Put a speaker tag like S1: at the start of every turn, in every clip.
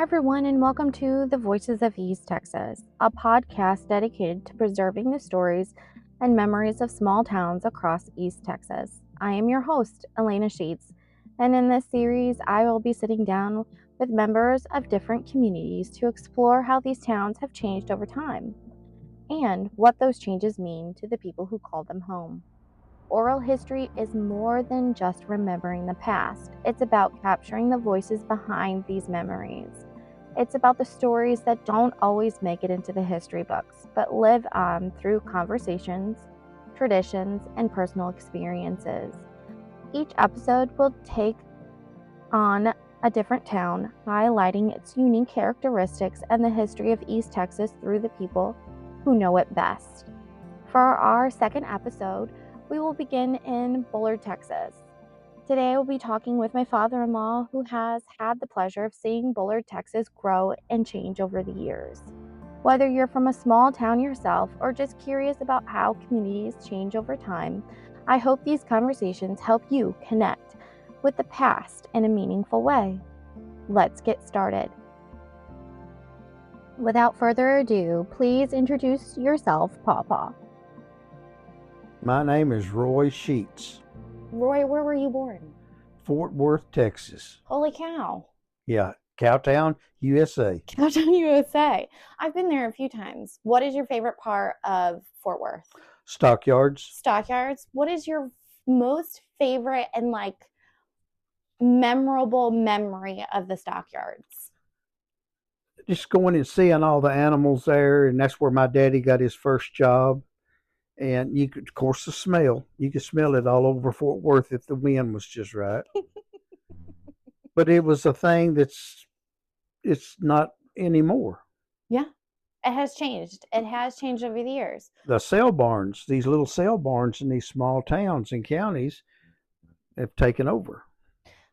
S1: Everyone, and welcome to The Voices of East Texas, a podcast dedicated to preserving the stories and memories of small towns across East Texas. I am your host, Elena Sheets, and in this series, I will be sitting down with members of different communities to explore how these towns have changed over time and what those changes mean to the people who call them home. Oral history is more than just remembering the past. It's about capturing the voices behind these memories. It's about the stories that don't always make it into the history books, but live on through conversations, traditions, and personal experiences. Each episode will take on a different town, highlighting its unique characteristics and the history of East Texas through the people who know it best. For our second episode, we will begin in Bullard, Texas. Today I will be talking with my father-in-law, who has had the pleasure of seeing Bullard, Texas grow and change over the years. Whether you're from a small town yourself or just curious about how communities change over time, I hope these conversations help you connect with the past in a meaningful way. Let's get started. Without further ado, please introduce yourself, Pawpaw.
S2: My name is Roy Sheets,
S1: Roy, where were you born?
S2: Fort Worth, Texas.
S1: Holy cow.
S2: Yeah, Cowtown, USA.
S1: Cowtown, USA. I've been there a few times. What is your favorite part of Fort Worth?
S2: Stockyards.
S1: Stockyards. What is your most favorite and memorable memory of the stockyards?
S2: Just going and seeing all the animals there, and that's where my daddy got his first job. And you could, of course, the smell. You could smell it all over Fort Worth if the wind was just right. But it was a thing it's not anymore.
S1: Yeah, it has changed. It has changed over the years.
S2: The sale barns, these little sale barns in these small towns and counties have taken over.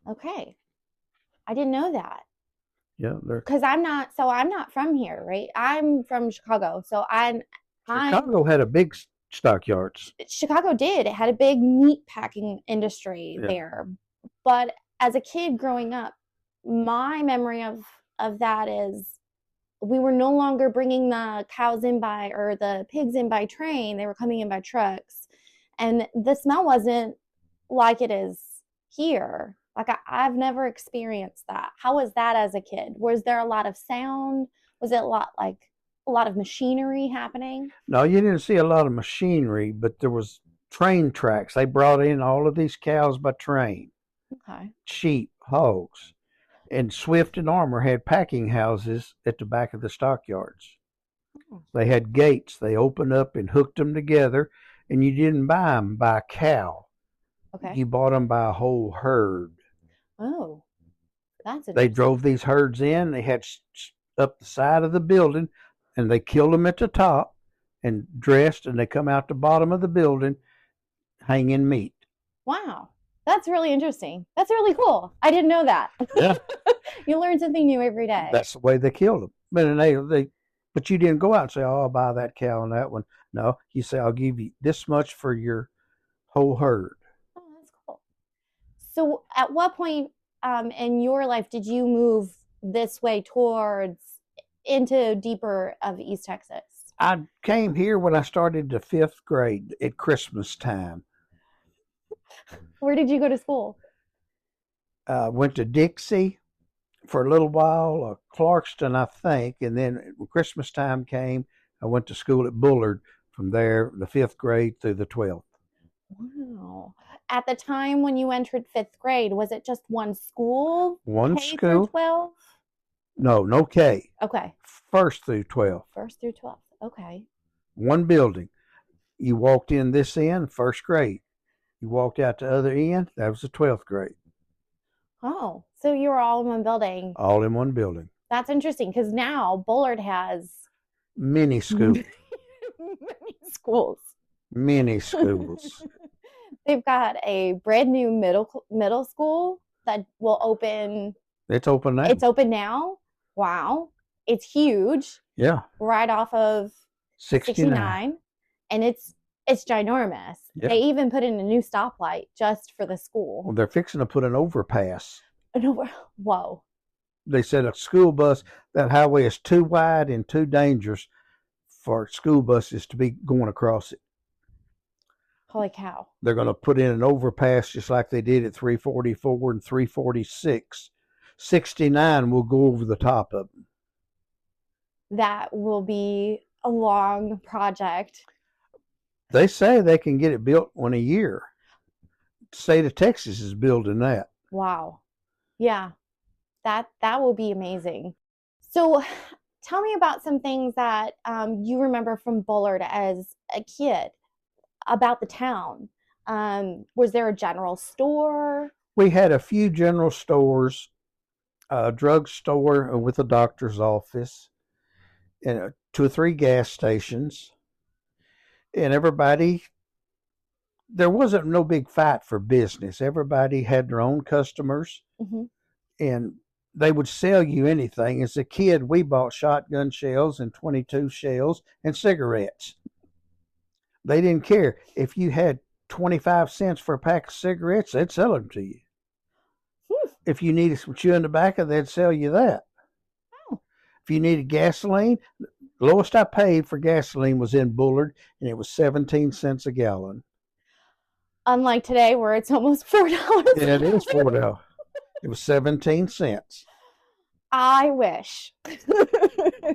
S1: Okay. I didn't know that.
S2: Yeah,
S1: because I'm not from here, right? I'm from Chicago, so
S2: Chicago had a big stockyards.
S1: Chicago did. It had a big meat packing industry there. But as a kid growing up, my memory of that is we were no longer bringing the cows in by or the pigs in by train. They were coming in by trucks. And the smell wasn't like it is here. I've never experienced that. How was that as a kid? Was there a lot of sound? Was it a lot of machinery happening?
S2: No, you didn't see a lot of machinery, but there was train tracks. They brought in all of these cows by train.
S1: Okay.
S2: Sheep, hogs. And Swift and Armour had packing houses at the back of the stockyards. Oh. They had gates. They opened up and hooked them together, and you didn't buy them by a cow.
S1: Okay.
S2: You bought them by a whole herd.
S1: Oh, that's interesting.
S2: They drove these herds in. They had up the side of the building, and they killed them at the top and dressed, and they come out the bottom of the building hanging meat.
S1: Wow. That's really interesting. That's really cool. I didn't know that.
S2: Yeah.
S1: You learn something new every day.
S2: That's the way they killed them. But you didn't go out and say, oh, I'll buy that cow and that one. No, you say, I'll give you this much for your whole herd.
S1: Oh, that's cool. So at what point in your life did you move this way towards into deeper of East Texas?
S2: I came here when I started the 5th grade at Christmas time.
S1: Where did you go to school?
S2: Went to Dixie for a little while, Clarkston, I think, and then when Christmas time came, I went to school at Bullard from there, the 5th grade through the 12th.
S1: Wow. At the time when you entered 5th grade, was it just one school?
S2: One
S1: K
S2: school.
S1: Through 12?
S2: No K.
S1: Okay.
S2: 1st through 12th.
S1: 1st through 12th. Okay.
S2: One building. You walked in this end, 1st grade. You walked out the other end, that was the 12th grade.
S1: Oh, so you were all in one building.
S2: All in one building.
S1: That's interesting because now Bullard has
S2: many schools.
S1: Many schools. They've got a brand new middle school that will open.
S2: It's open now.
S1: It's open now. Wow. It's huge.
S2: Yeah.
S1: Right off of 69. And it's ginormous. Yeah. They even put in a new stoplight just for the school.
S2: Well, they're fixing to put an overpass.
S1: Whoa.
S2: They said a school bus, that highway is too wide and too dangerous for school buses to be going across it.
S1: Holy cow.
S2: They're going to put in an overpass just like they did at 344 and 346. 69 will go over the top of them.
S1: That will be a long project.
S2: They say they can get it built in a year. The state of Texas is building that.
S1: Wow. Yeah. That will be amazing. So tell me about some things that you remember from Bullard as a kid about the town. Was there a general store?
S2: We had a few general stores, a drugstore with a doctor's office, and 2 or 3 gas stations. And everybody, there wasn't no big fight for business. Everybody had their own customers, and they would sell you anything. As a kid, we bought shotgun shells and 22 shells and cigarettes. They didn't care. If you had 25 cents for a pack of cigarettes, they'd sell them to you. If you needed some chewing tobacco, they'd sell you that. If you needed gasoline, the lowest I paid for gasoline was in Bullard, and it was 17 cents a gallon.
S1: Unlike today, where it's almost $4.
S2: Yeah, it is $4. It was 17 cents.
S1: I wish.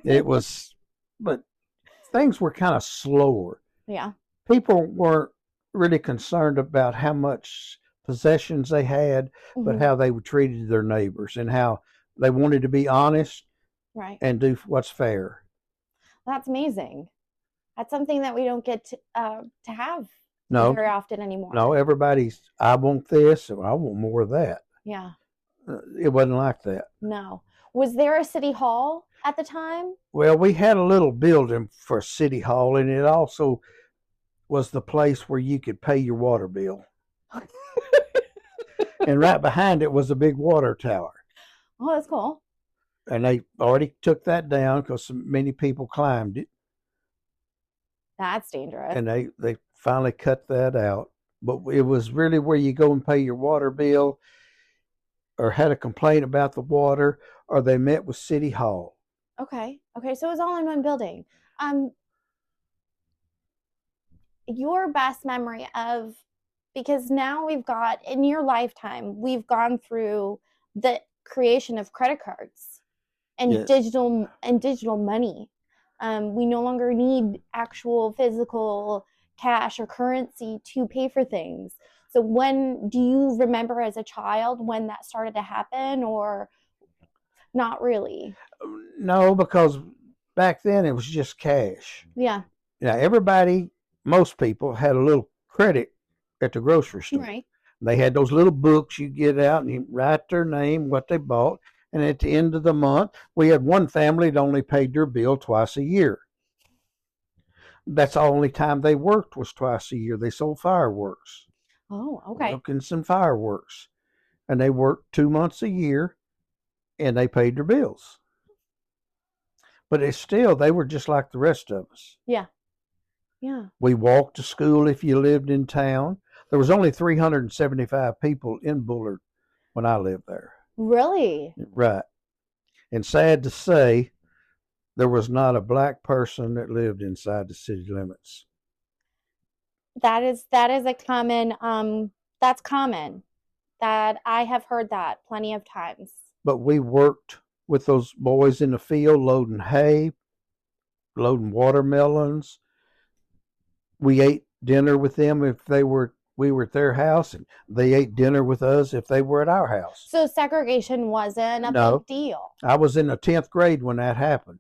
S2: It was, but things were kind of slower.
S1: Yeah.
S2: People weren't really concerned about how much possessions they had, but how they treated their neighbors and how they wanted to be honest,
S1: right,
S2: and do what's fair.
S1: That's amazing. That's something that we don't get to have very often anymore.
S2: No, everybody's, I want this, or I want more of that.
S1: Yeah.
S2: It wasn't like that.
S1: No. Was there a city hall at the time?
S2: Well, we had a little building for city hall, and it also was the place where you could pay your water bill. And right behind it was a big water tower.
S1: Oh, that's cool.
S2: And they already took that down because many people climbed it.
S1: That's dangerous.
S2: And they finally cut that out. But it was really where you go and pay your water bill, or had a complaint about the water, or they met with City Hall.
S1: Okay. So it was all in one building. Your best memory of, because now we've got, in your lifetime, we've gone through the creation of credit cards and digital money. We no longer need actual physical cash or currency to pay for things. So when do you remember as a child when that started to happen, or not really?
S2: No, because back then it was just cash.
S1: Yeah.
S2: Everybody, most people had a little credit at the grocery store.
S1: Right.
S2: They had those little books you get out and you write their name, what they bought. And at the end of the month, we had one family that only paid their bill twice a year. That's the only time they worked, was twice a year. They sold fireworks.
S1: Oh, okay.
S2: Pumpkins and fireworks. And they worked 2 months a year, and they paid their bills. But it's still, they were just like the rest of us.
S1: Yeah. Yeah.
S2: We walked to school if you lived in town. There was only 375 people in Bullard when I lived there.
S1: Really?
S2: Right. And sad to say, there was not a black person that lived inside the city limits.
S1: That is a common, that's common. That I have heard that plenty of times.
S2: But we worked with those boys in the field loading hay, loading watermelons. We ate dinner with them if we were at their house, and they ate dinner with us if they were at our house.
S1: So segregation wasn't a big deal.
S2: I was in the 10th grade when that happened.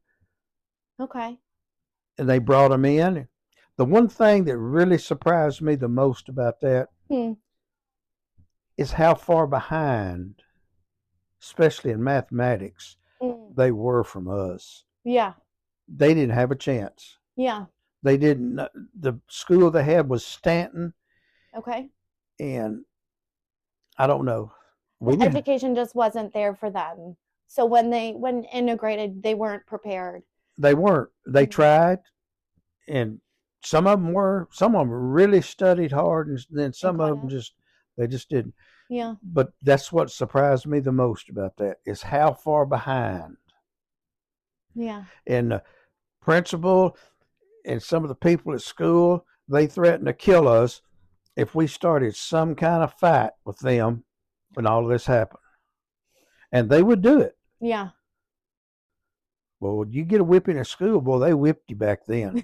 S1: Okay.
S2: And they brought them in. The one thing that really surprised me the most about that is how far behind, especially in mathematics, they were from us.
S1: Yeah.
S2: They didn't have a chance.
S1: Yeah.
S2: They didn't. The school they had was Stanton.
S1: Okay.
S2: And I don't know.
S1: Education just wasn't there for them. So when integrated, they weren't prepared.
S2: They weren't. They tried, and some of them really studied hard, and then some of them just didn't.
S1: Yeah.
S2: But that's what surprised me the most about that is how far behind.
S1: Yeah.
S2: And the principal and some of the people at school, they threatened to kill us if we started some kind of fight with them when all of this happened. And they would do it.
S1: Yeah.
S2: Well, you get a whipping at school, boy, they whipped you back then.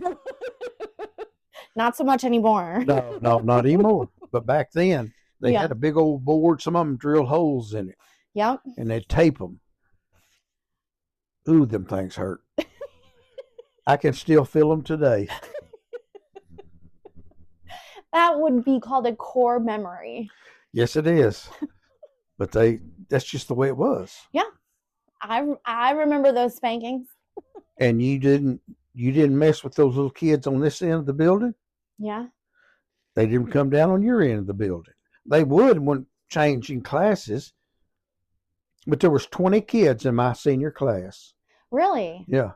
S1: Not so much anymore.
S2: No, not anymore. But back then, they
S1: Yeah.
S2: had a big old board. Some of them drilled holes in it.
S1: Yep.
S2: And they'd tape them. Ooh, them things hurt. I can still feel them today.
S1: That would be called a core memory.
S2: Yes, it is. But that's just the way it was.
S1: Yeah. I remember those spankings.
S2: And you didn't mess with those little kids on this end of the building?
S1: Yeah.
S2: They didn't come down on your end of the building. They would when changing classes. But there was 20 kids in my senior class.
S1: Really?
S2: Yeah.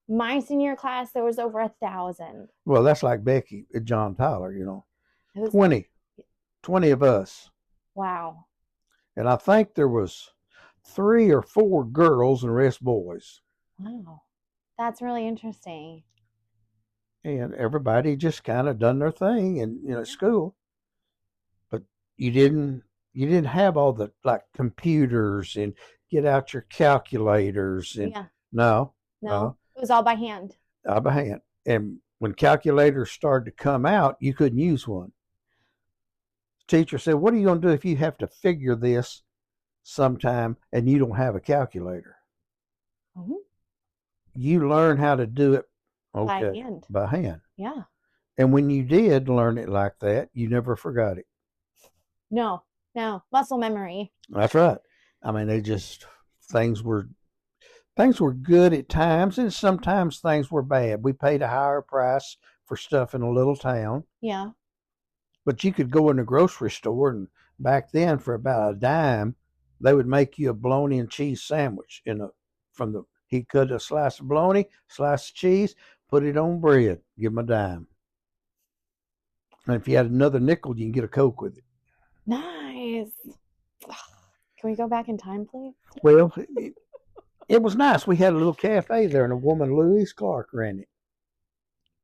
S1: My senior class, there was over 1,000.
S2: Well, that's like Becky and John Tyler, you know.
S1: It was
S2: 20 of us.
S1: Wow.
S2: And I think there was 3 or 4 girls and the rest boys.
S1: Wow. That's really interesting.
S2: And everybody just kind of done their thing in school. But you didn't have all the like computers and get out your calculators and no.
S1: It was all by hand.
S2: All by hand. And when calculators started to come out, you couldn't use one. The teacher said, "What are you going to do if you have to figure this sometime and you don't have a calculator?"
S1: Mm-hmm.
S2: You learn how to do it by hand.
S1: Yeah. And
S2: when you did learn it like that, you never forgot it.
S1: No, muscle memory.
S2: That's right. I mean, things were good at times, and sometimes things were bad. We paid a higher price for stuff in a little town.
S1: Yeah.
S2: But you could go in the grocery store, and back then, for about a dime, they would make you a bologna and cheese sandwich. He'd cut a slice of bologna, slice of cheese, put it on bread, give them a dime. And if you had another nickel, you can get a Coke with it.
S1: Nice. Can we go back in time, please?
S2: Well, it was nice. We had a little cafe there, and a woman, Louise Clark, ran it.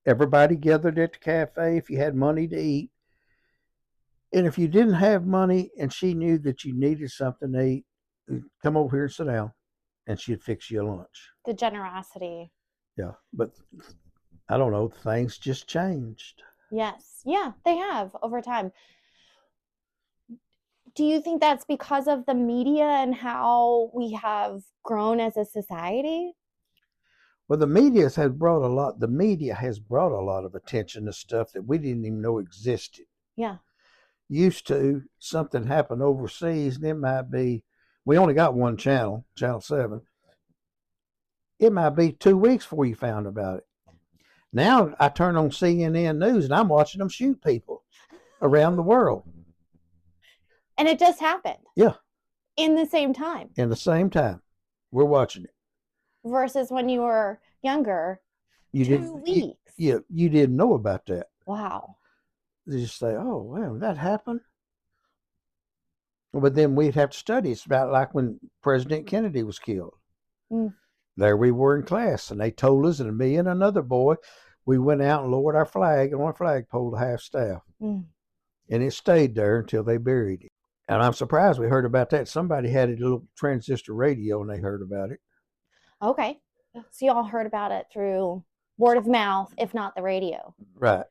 S2: Everybody gathered at the cafe if you had money to eat. And if you didn't have money and she knew that you needed something to eat, come over here and sit down, and she'd fix you a lunch.
S1: The generosity.
S2: Yeah, but I don't know, things just changed.
S1: Yes. Yeah, they have over time. Do you think that's because of the media and how we have grown as a society?
S2: Well, the media has brought a lot of attention to stuff that we didn't even know existed.
S1: Yeah.
S2: Used to, something happened overseas, and it might be, we only got one channel, Channel 7. It might be 2 weeks before you found about it. Now I turn on CNN News, and I'm watching them shoot people around the world.
S1: And it just happened.
S2: Yeah.
S1: In the same time.
S2: In the same time. We're watching it.
S1: Versus when you were younger, 2 weeks.
S2: You didn't know about that.
S1: Wow.
S2: You just say, oh, wow, that happened. But then we'd have to study. It's about like when President Kennedy was killed. Mm. There we were in class, and they told us, and me and another boy, we went out and lowered our flag on a flagpole to half staff. Mm. And it stayed there until they buried it. And I'm surprised we heard about that. Somebody had a little transistor radio, and they heard about it.
S1: Okay. So y'all heard about it through word of mouth, if not the radio.
S2: Right.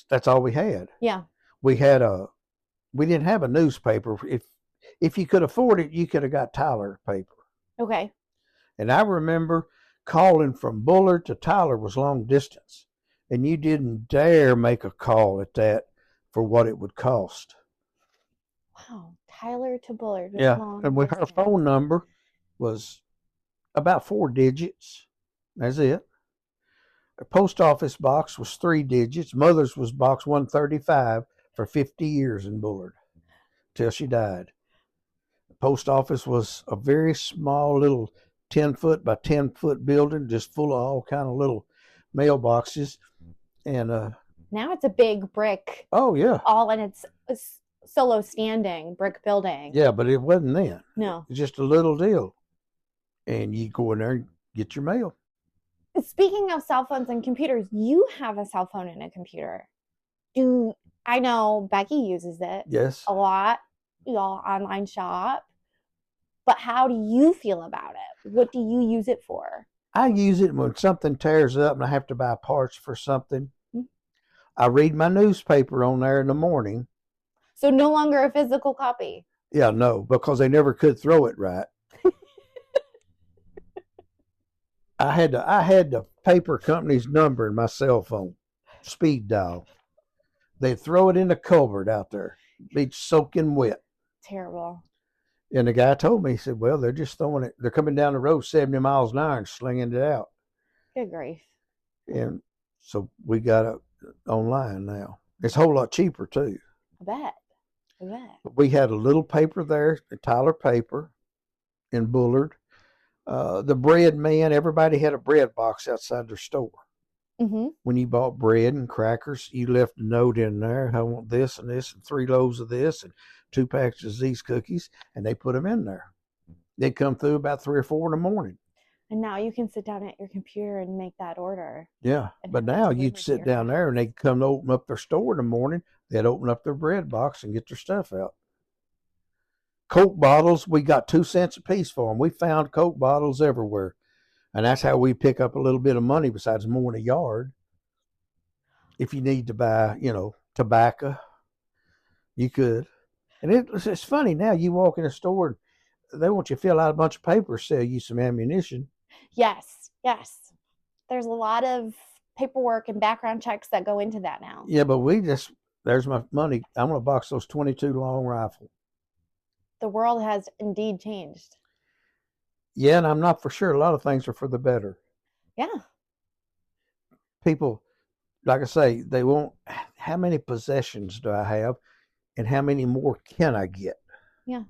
S2: That's all we had.
S1: Yeah.
S2: We didn't have a newspaper. If you could afford it, you could have got Tyler paper.
S1: Okay.
S2: And I remember calling from Bullard to Tyler was long distance, and you didn't dare make a call at that for what it would cost.
S1: Wow, Tyler to Bullard.
S2: Yeah, and her phone number was about 4 digits. That's it. Her post office box was 3 digits. Mother's was box 135 for 50 years in Bullard till she died. The post office was a very small little 10-foot by 10-foot building, just full of all kind of little mailboxes. And
S1: now it's a big brick.
S2: Oh yeah.
S1: All in its solo standing brick building.
S2: Yeah, but it wasn't then.
S1: No.
S2: It's just a little deal. And you go in there and get your mail.
S1: Speaking of cell phones and computers, you have a cell phone and a computer. I know Becky uses it
S2: Yes.
S1: a lot. Y'all online shop. But how do you feel about it? What do you use it for?
S2: I use it when something tears up and I have to buy parts for something. Mm-hmm. I read my newspaper on there in the morning.
S1: So no longer a physical copy?
S2: Yeah, no, because they never could throw it right. I had the paper company's number in my cell phone, speed dial. They'd throw it in the culvert out there. Be soaking wet.
S1: Terrible.
S2: And the guy told me, he said, well, they're just throwing it. They're coming down the road 70 miles an hour and slinging it out.
S1: Good grief.
S2: And so we got it online now. It's a whole lot cheaper, too.
S1: I bet.
S2: We had a little paper there, Tyler Paper in Bullard. The bread man, everybody had a bread box outside their store.
S1: Mm-hmm.
S2: When you bought bread and crackers, you left a note in there. I want this and this and 3 loaves of this and 2 packages of these cookies, and they put them in there. They'd come through about 3 or 4 in the morning.
S1: And now you can sit down at your computer and make that order.
S2: Yeah, but now you'd sit down there and they'd come to open up their store in the morning. They'd open up their bread box and get their stuff out. Coke bottles, we got 2 cents a piece for them. We found Coke bottles everywhere. And that's how we pick up a little bit of money besides mowing a yard. If you need to buy, tobacco, you could. And it's funny now, you walk in a store and they want you to fill out a bunch of papers, sell you some ammunition.
S1: Yes. There's a lot of paperwork and background checks that go into that now.
S2: Yeah, but there's my money. I'm going to box those 22 long rifle.
S1: The world has indeed changed.
S2: Yeah, and I'm not for sure. A lot of things are for the better.
S1: Yeah.
S2: People, like I say, they want, how many possessions do I have and how many more can I get?
S1: Yeah.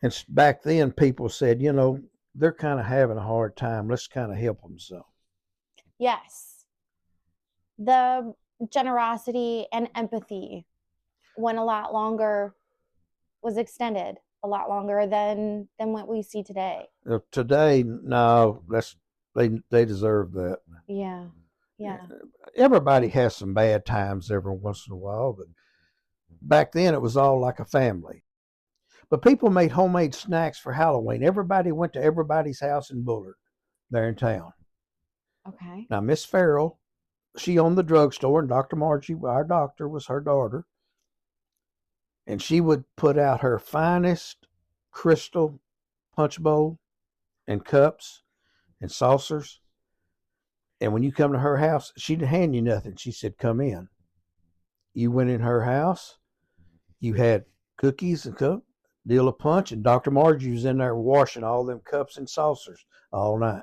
S2: And back then people said, they're kind of having a hard time. Let's kind of help them some.
S1: Yes. The generosity and empathy went a lot longer, was extended a lot longer than what we see today.
S2: Today, no, they deserve that.
S1: Yeah.
S2: Everybody has some bad times every once in a while, but back then it was all like a family. But people made homemade snacks for Halloween. Everybody went to everybody's house in Bullard, there in town.
S1: Okay.
S2: Now, Miss Farrell, she owned the drugstore, and Dr. Margie, our doctor, was her daughter. And she would put out her finest crystal punch bowl and cups and saucers. And when you come to her house, she didn't hand you nothing. She said, come in. You went in her house. You had cookies and deal of punch, and Dr. Margie was in there washing all them cups and saucers all night.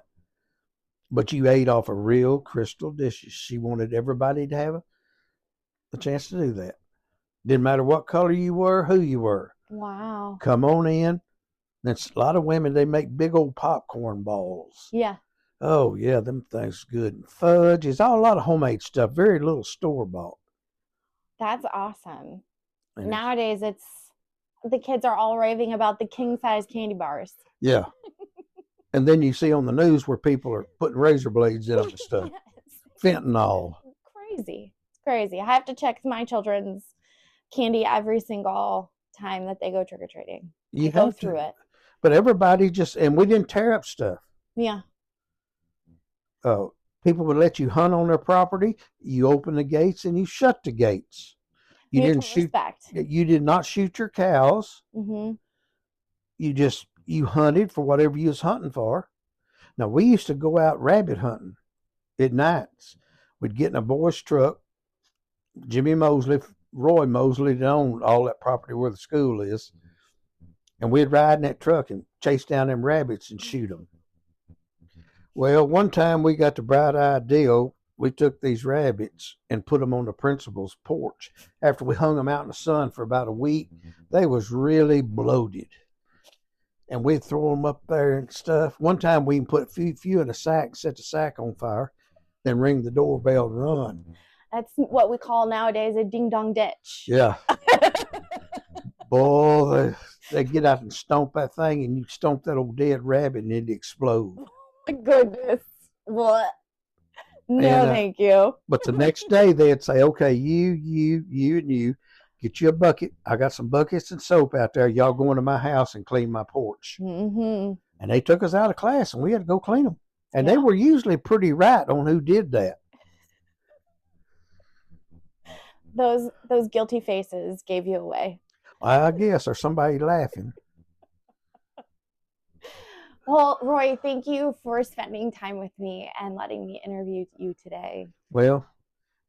S2: But you ate off of real crystal dishes. She wanted everybody to have a chance to do that. Didn't matter what color you were, who you were.
S1: Wow.
S2: Come on in. That's a lot of women, they make big old popcorn balls.
S1: Yeah.
S2: Oh, yeah, them things good. And fudge. It's all a lot of homemade stuff, very little store-bought.
S1: That's awesome. And nowadays, the kids are all raving about the king-size candy bars.
S2: Yeah. And then you see on the news where people are putting razor blades in them and stuff. Yes. Fentanyl.
S1: Crazy. It's crazy. I have to check my children's candy every single time that they go trick-or-treating. You go through it.
S2: But everybody and we didn't tear up stuff.
S1: Yeah.
S2: People would let you hunt on their property. You open the gates and you shut the gates. You didn't shoot.
S1: Respect.
S2: You did not shoot your cows.
S1: Mm-hmm.
S2: You hunted for whatever you was hunting for. Now, we used to go out rabbit hunting at nights. We'd get in a boy's truck. Roy Mosley that owned all that property where the school is. And we'd ride in that truck and chase down them rabbits and shoot them. Well, one time we got the bright idea. We took these rabbits and put them on the principal's porch. After we hung them out in the sun for about a week, they was really bloated. And we'd throw them up there and stuff. One time we even put a few in a sack, set the sack on fire, then ring the doorbell and run.
S1: That's what we call nowadays a ding-dong ditch.
S2: Yeah. Boy, they get out and stomp that thing, and you stomp that old dead rabbit, and it'd explode.
S1: My goodness. What? No,
S2: And
S1: thank you.
S2: but the next day they'd say, "Okay, you, and you, get you a bucket. I got some buckets and soap out there. Y'all go into my house and clean my porch."
S1: Mm-hmm.
S2: And they took us out of class, and we had to go clean them. And they
S1: Yeah.
S2: were usually pretty right on who did that.
S1: Those guilty faces gave you away.
S2: I guess, or somebody laughing.
S1: Well, Roy, thank you for spending time with me and letting me interview you today.
S2: Well,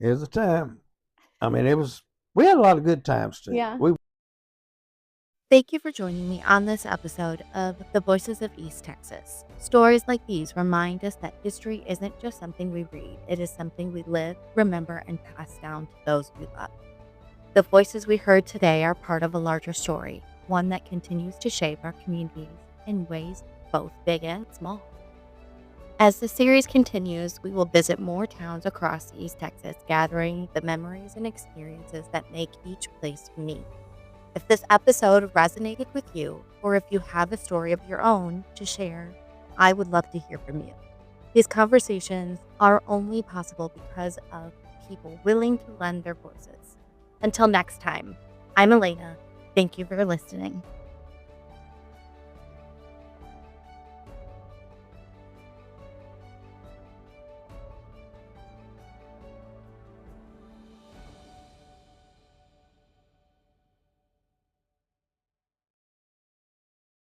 S2: it was a time. I mean, we had a lot of good times too.
S1: Yeah.
S3: Thank you for joining me on this episode of The Voices of East Texas. Stories like these remind us that history isn't just something we read, it is something we live, remember, and pass down to those we love. The voices we heard today are part of a larger story, one that continues to shape our communities in ways both big and small. As the series continues, we will visit more towns across East Texas, gathering the memories and experiences that make each place unique. If this episode resonated with you, or if you have a story of your own to share, I would love to hear from you. These conversations are only possible because of people willing to lend their voices. Until next time, I'm Elena. Thank you for listening.